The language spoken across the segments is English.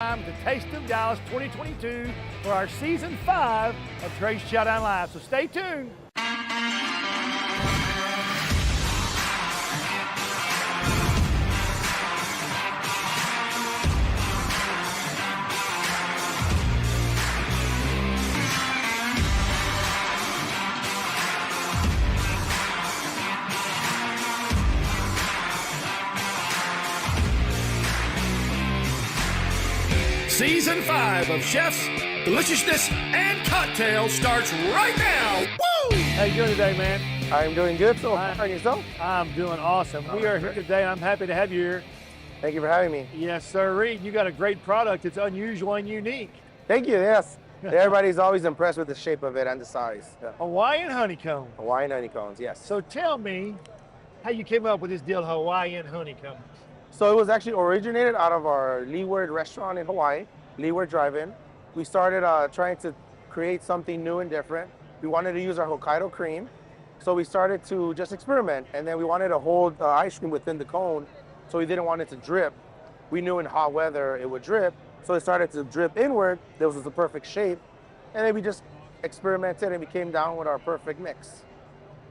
Time to Taste of Dallas 2022 for our season 5 of Trey's Showdown Live. So stay tuned. Season 5 of Chefs, Deliciousness, and Cocktails starts right now. Woo! How you doing today, man? I'm doing good so far. And yourself? I'm doing awesome. We are here today. I'm happy to have you here. Thank you for having me. Yes, sir. Reed, you got a great product. It's unusual and unique. Thank you, yes. Everybody's always impressed with the shape of it and the size. Yeah. Hawaiian honeycomb. Hawaiian honey cones, yes. So tell me how you came up with this deal, Hawaiian honeycomb. So it was actually originated out of our Leeward restaurant in Hawaii, Leeward Drive-In. We started trying to create something new and different. We wanted to use our Hokkaido cream. So we started to just experiment, and then we wanted to hold ice cream within the cone, so we didn't want it to drip. We knew in hot weather it would drip, so it started to drip inward. This was the perfect shape, and then we just experimented and we came down with our perfect mix.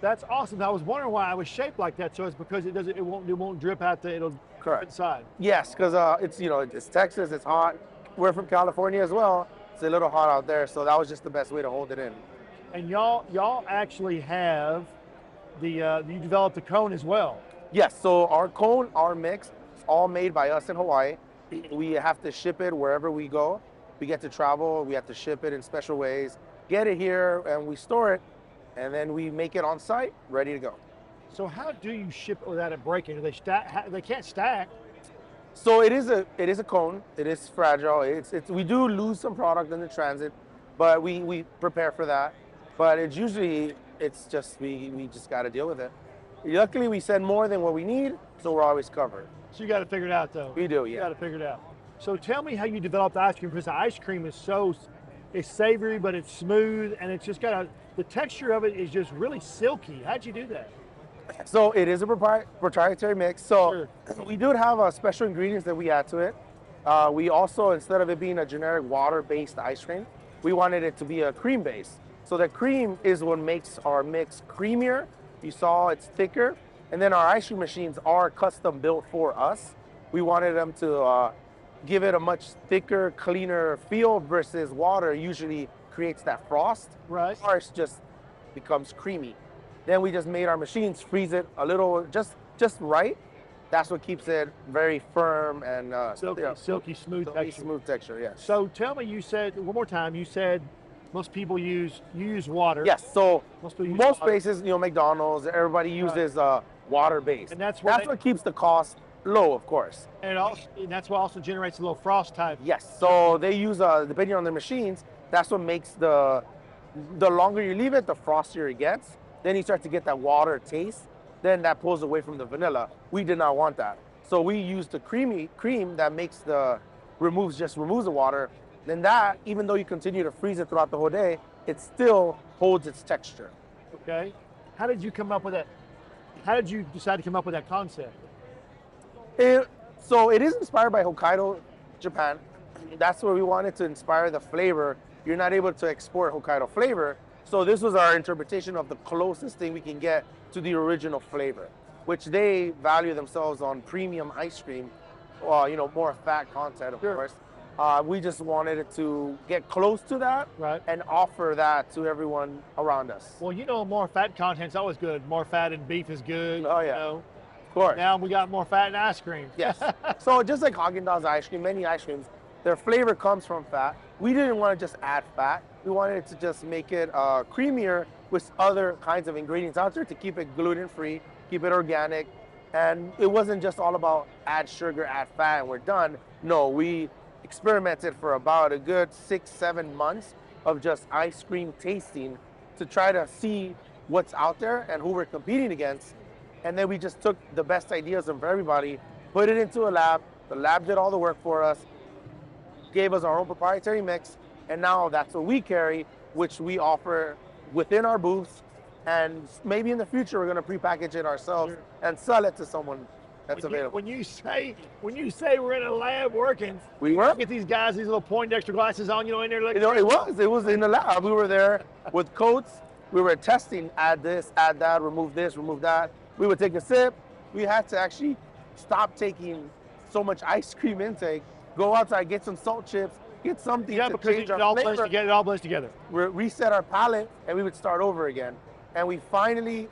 That's awesome. I was wondering why it was shaped like that. So it's because it won't drip out it'll Correct. drip inside. Yes, because it's Texas, it's hot. We're from California as well. It's a little hot out there, so that was just the best way to hold it in. And y'all actually have you developed the cone as well. Yes, so our cone, our mix, is all made by us in Hawaii. We have to ship it wherever we go. We get to travel, we have to ship it in special ways, get it here, and we store it, and then we make it on site, ready to go. So how do you ship it without it breaking? Do they stack? They can't stack. So it is a cone. It is fragile. We do lose some product in the transit, but we prepare for that. But it's just we just got to deal with it. Luckily, we send more than what we need, so we're always covered. So you got to figure it out, though. We do, You yeah. got to figure it out. So tell me how you developed the ice cream, because the ice cream is it's savory, but it's smooth, and it's just the texture of it is just really silky. How'd you do that? So it is a proprietary mix. So Sure. we do have special ingredients that we add to it. We also, instead of it being a generic water-based ice cream, we wanted it to be a cream-based. So the cream is what makes our mix creamier. You saw it's thicker. And then our ice cream machines are custom built for us. We wanted them to give it a much thicker, cleaner feel versus water usually creates that frost. Right. Ours just becomes creamy. Then we just made our machines freeze it a little, just right. That's what keeps it very firm and silky, smooth texture. Smooth texture, yes. So tell me, you said one more time. You said most people use water. Yes. So most places, McDonald's, everybody uses water based, and that's what keeps the cost low, of course. And that's what also generates a little frost type. Yes. So they use depending on their machines. That's what makes the longer you leave it, the frostier it gets. Then you start to get that water taste. Then that pulls away from the vanilla. We did not want that. So we used the cream that makes removes the water. Then that, even though you continue to freeze it throughout the whole day, it still holds its texture. Okay. How did you come up with that? How did you decide to come up with that concept? So it is inspired by Hokkaido, Japan. That's where we wanted to inspire the flavor. You're not able to export Hokkaido flavor. So this was our interpretation of the closest thing we can get to the original flavor, which they value themselves on premium ice cream, more fat content, of course. We just wanted it to get close to that, right, and offer that to everyone around us. Well, more fat content's always good. More fat in beef is good. Oh, yeah. Of course. Now we got more fat in ice cream. Yes. So just like Haagen-Dazs ice cream, many ice creams, their flavor comes from fat. We didn't want to just add fat. We wanted to just make it creamier with other kinds of ingredients out there to keep it gluten-free, keep it organic. And it wasn't just all about add sugar, add fat, and we're done. No, we experimented for about a good 6-7 months of just ice cream tasting to try to see what's out there and who we're competing against. And then we just took the best ideas of everybody, put it into a lab. The lab did all the work for us, gave us our own proprietary mix, and now that's what we carry, which we offer within our booths. And maybe in the future, we're going to prepackage it ourselves and sell it to someone that's available. When you say we're in a lab working, We were. get these guys these little Poindexter glasses on, in there. Like, It was in the lab. We were there with coats. We were testing, add this, add that, remove this, remove that. We would take a sip. We had to actually stop taking so much ice cream intake, go outside, get some salt chips, get something to because change it our all flavor. blends together. It all blends together. Reset our palate, and we would start over again. And we finally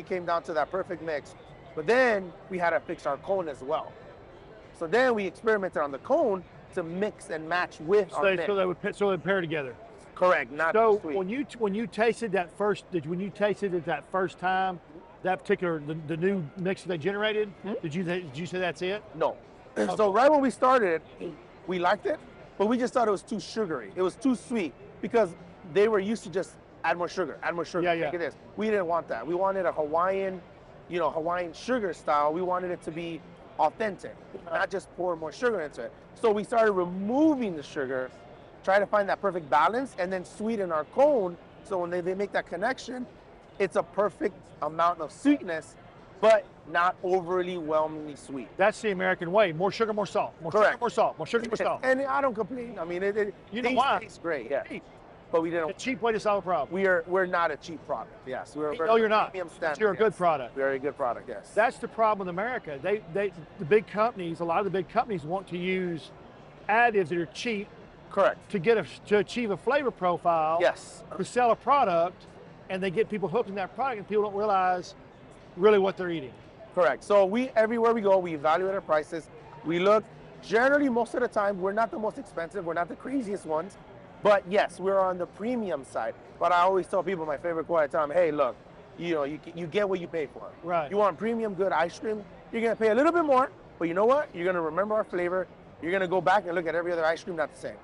came down to that perfect mix. But then we had to fix our cone as well. So then we experimented on the cone to mix and match with our mix. So they would pair together. Correct, not So sweet. when you tasted that first, when you tasted it that first time, that particular the new mix that they generated, did you say that's it? No. So right when we started, we liked it, but we just thought it was too sugary. It was too sweet because they were used to just add more sugar, add more sugar. Yeah, yeah. Look at this. We didn't want that. We wanted a Hawaiian, Hawaiian sugar style. We wanted it to be authentic, not just pour more sugar into it. So we started removing the sugar, try to find that perfect balance, and then sweeten our cone. So when they make that connection, it's a perfect amount of sweetness, but not overly whelmingly sweet. That's the American way. More sugar, more salt. More Correct. sugar, more salt. More sugar, more salt. And I don't complain. I mean, it tastes great, yeah. But we didn't. A cheap way to solve a problem. We're not a cheap product. Yes, No, you're not. Premium standard, You're a good product. Very good product. Yes. That's the problem with America. The big companies, a lot of the big companies want to use additives that are cheap correct to achieve a flavor profile. Yes. To sell a product, and they get people hooked in that product, and people don't realize really what they're eating. Correct. So everywhere we go, we evaluate our prices. We look. Generally, most of the time, we're not the most expensive. We're not the craziest ones. But yes, we're on the premium side. But I always tell people, my favorite quote, I tell them, hey, look, you get what you pay for. Right. You want premium good ice cream, you're gonna pay a little bit more, but you know what? You're gonna remember our flavor. You're gonna go back and look at every other ice cream, not the same.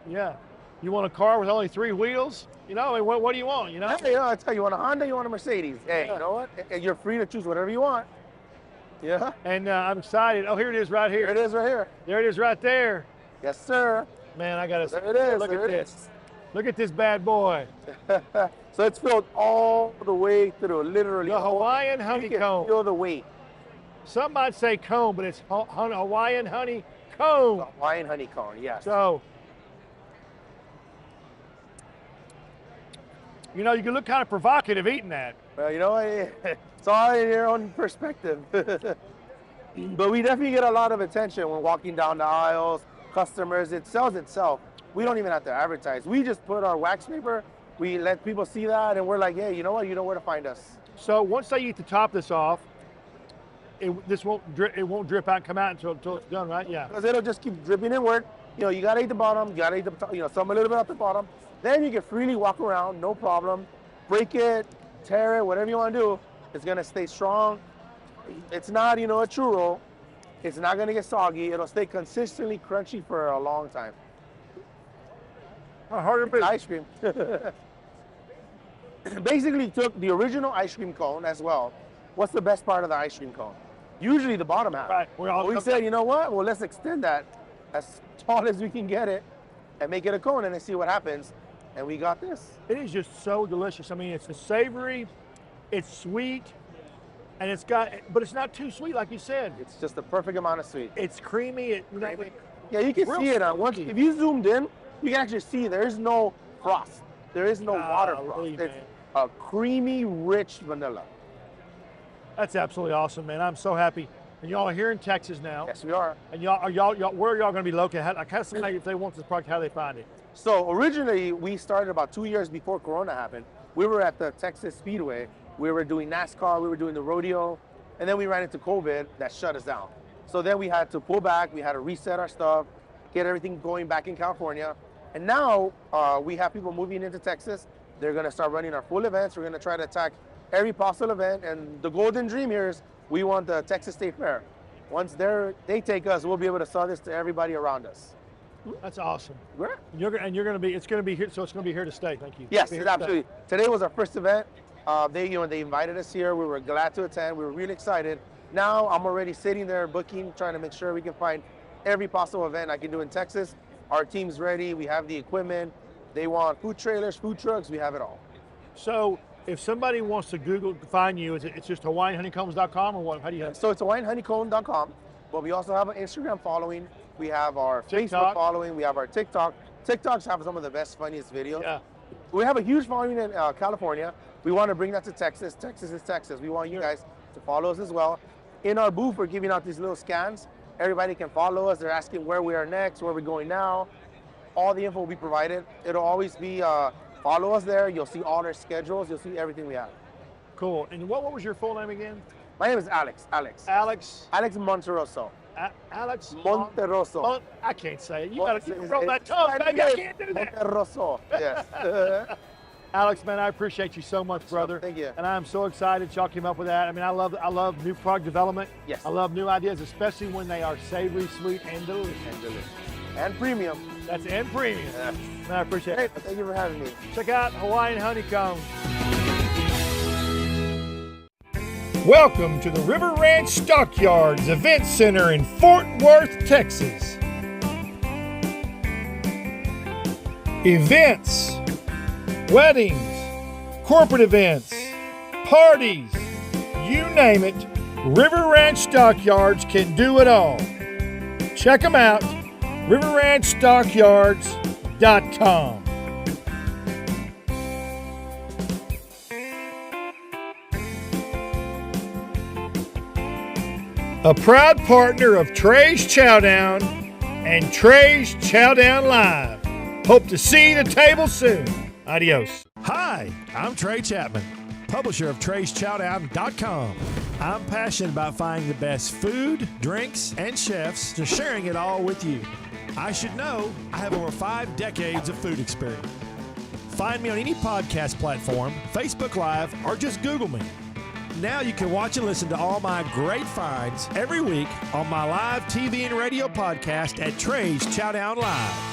Yeah. You want a car with only 3 wheels? What do you want? Hey, I tell you want a Honda, you want a Mercedes. Hey, you know what? You're free to choose whatever you want. Yeah. And I'm excited. Oh, here it is right here. There it is right here. There it is right there. Yes, sir. Man, I gotta. There it is. Look at this. Look at this bad boy. So it's filled all the way through, literally. The Hawaiian Honey Cone. Feel the weight. Some might say cone, but it's Hawaiian Honey Cone. The Hawaiian Honey Cone, yes. So, you can look kind of provocative eating that. Well, it's all in your own perspective. But we definitely get a lot of attention when walking down the aisles. Customers, it sells itself. We don't even have to advertise. We just put our wax paper, we let people see that, and we're like, hey, you know what? You know where to find us. So once they eat the top of this off, it won't drip out and come out until it's done, right? Yeah. Because it'll just keep dripping inward. You gotta eat the bottom, you gotta eat the top, some a little bit off the bottom. Then you can freely walk around, no problem. Break it, tear it, whatever you want to do. It's gonna stay strong. It's not, a churro. It's not gonna get soggy. It'll stay consistently crunchy for a long time. Ice cream. Basically took the original ice cream cone as well. What's the best part of the ice cream cone? Usually the bottom half. Right. We said, you know what? Well, let's extend that as tall as we can get it and make it a cone and then see what happens. And we got this. It is just so delicious. I mean, it's savory, it's sweet, and but it's not too sweet, like you said. It's just the perfect amount of sweet. It's creamy. Yeah, you can see it. If you zoomed in, you can actually see there is no frost. There is no water frost. It's a creamy, rich vanilla. That's absolutely awesome, man. I'm so happy. And y'all are here in Texas now. Yes, we are. And where are y'all going to be located? I kind of see if they want this product, how they find it. So originally, we started about 2 years before Corona happened. We were at the Texas Speedway. We were doing NASCAR. We were doing the rodeo. And then we ran into COVID that shut us down. So then we had to pull back. We had to reset our stuff, get everything going back in California. And now we have people moving into Texas. They're going to start running our full events. We're going to try to attack every possible event. And the golden dream here is we want the Texas State Fair. Once they take us, we'll be able to sell this to everybody around us. That's awesome. Where? It's going to be here. So it's going to be here to stay. Thank you. Yes, absolutely. Today was our first event. They invited us here. We were glad to attend. We were really excited. Now I'm already sitting there booking, trying to make sure we can find every possible event I can do in Texas. Our team's ready. We have the equipment. They want food trailers, food trucks. We have it all. So if somebody wants to find you, it's just HawaiianHoneycones.com or what? How do you have? So it's HawaiianHoneycone.com, but we also have an Instagram following. We have our TikTok. Facebook following. We have our TikTok. TikToks have some of the best, funniest videos. Yeah. We have a huge following in California. We want to bring that to Texas. Texas is Texas. We want you guys to follow us as well. In our booth, we're giving out these little scans. Everybody can follow us. They're asking where we are next, where we're going now. All the info will be provided. It'll always be follow us there. You'll see all our schedules. You'll see everything we have. Cool. And what was your full name again? My name is Alex. Alex. Alex Monteroso. Alex Monteroso. I can't say it. You roll that tongue, baby. I can't do that. Monteroso. Yes. Alex, man, I appreciate you so much, brother. Thank you. And I'm so excited y'all came up with that. I mean, I love new product development. Yes. I love new ideas, especially when they are savory, sweet, and delicious. And premium. That's and premium. Yeah. Man, I appreciate it. Thank you for having me. Check out Hawaiian Honey Cones. Welcome to the River Ranch Stockyards Event Center in Fort Worth, Texas. Events, weddings, corporate events, parties, you name it, River Ranch Stockyards can do it all. Check them out, riverranchstockyards.com. A proud partner of Trey's Chowdown and Trey's Chowdown Live. Hope to see you at the table soon. Adios. Hi, I'm Trey Chapman, publisher of Trey'sChowdown.com. I'm passionate about finding the best food, drinks, and chefs, and sharing it all with you. I should know I have over 5 decades of food experience. Find me on any podcast platform, Facebook Live, or just Google me. Now you can watch and listen to all my great finds every week on my live TV and radio podcast at Trey's Chowdown Live.